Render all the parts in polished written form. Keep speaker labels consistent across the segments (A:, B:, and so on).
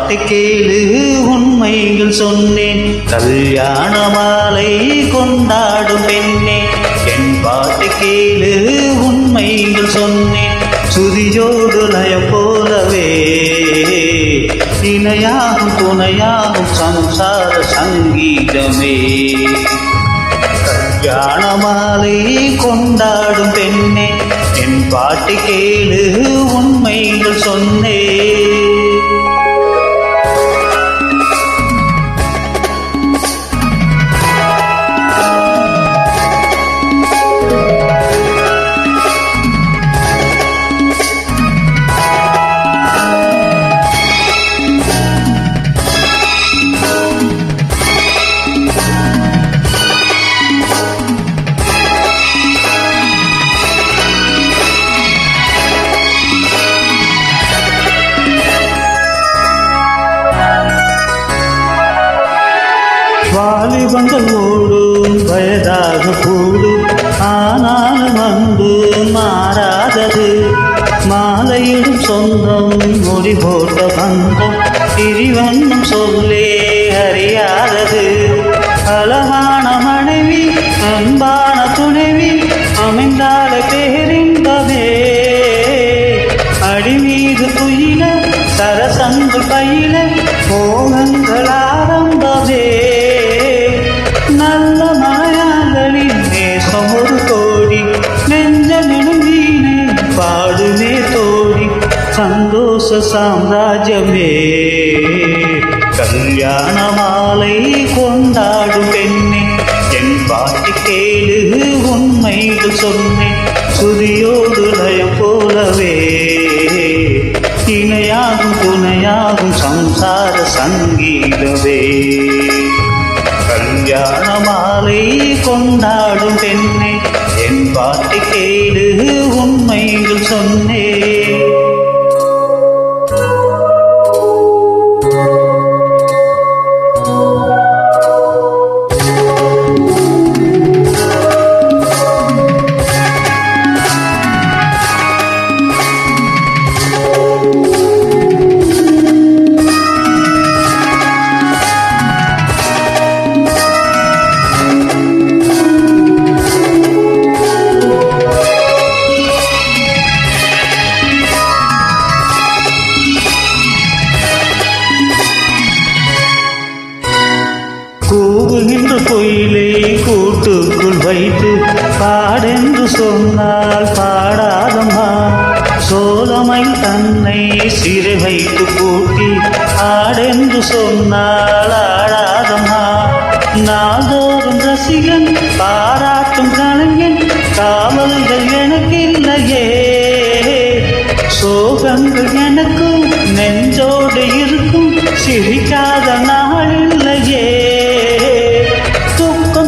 A: பாட்டு கேளு உண்மைகள் சொன்னேன். கல்யாண மாலை கொண்டாடும் பெண்ணே என் பாட்டு கேளு உண்மைகள் சொன்னேன். சுதியோடு லயம் போலவே இணையாகும் துணையாகும் சம்சார சங்கீதமே. கல்யாண மாலை கொண்டாடும் பெண்ணே என் பாட்டு கேளு உண்மைகள் சொன்னேன். வாலிபங்கள் ஓடும் வயதாக கூடும் ஆனாலும் அன்பு மாறாதது. மாலையிடும் சொந்தம் மொழி போட்ட பந்தம் பிரிவண்ணம் சொல்லே அறியாதது. அழகான மனைவி அன்பான துணைவி அமைந்தால பேரின்பமே. அடி மீது குயில சரசங்கு பயில மோகங்கள் ஆரம்பமே. நல்ல மாயாங்களின் நேசம் ஒரு கோடி நெஞ்சமெனும் வீணை பாடுமே தோடி சந்தோஷ சாம்ராஜ்யமே. கல்யாண மாலை கொண்டாடும் பெண்ணே என் பாட்டு கேளு உண்மைகள் சொன்னேன். சுதியோடு லயம் போலவே இணையாகும் துணையாகும் சம்சார சங்கீதமே. கல்யாண மாலை கொண்டாடும் பெண்ணே என் பாட்டு கேளு உண்மைகள் சொன்னேன். கூவுகின்ற கோயிலை கூட்டுக்குள் வைத்து பாடென்று சொன்னால் பாடாதம்மா. சோதமை தன்னை சிறை வைத்து பூட்டி ஆடென்று சொன்னால் ஆடாதம்மா. நாள்தோறும் ரசிகன் பாராட்டும் கலைஞன் காவல்கள் எனக்கில்லையே. சோகங்கள் எனக்கும் நெஞ்சோடு இருக்கும் சிரிக்காத நாளில்லையே.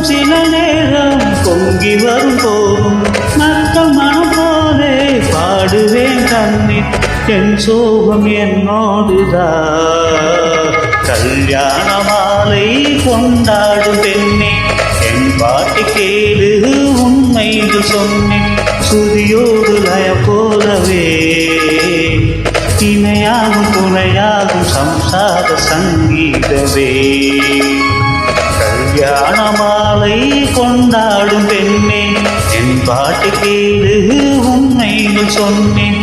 A: சில நேரம் பொங்கி வரும் போகும் மற்ற மனம் போலே பாடுவேன் கண்ணீர் என் சோகம் என்னோடுதான். கல்யாண மாலை கொண்டாடும் பெண்ணே என் பாட்டு கேளு உண்மைகள் சொன்னேன். சுதியோடு லய போலவே இணையாகும் துணையாகும் சம்சார சங்கீதமே. கல்யாண மாலை கொண்டாடும் பெண்ணே என் பாட்டு கேளு உண்மைகள் சொன்னேன்.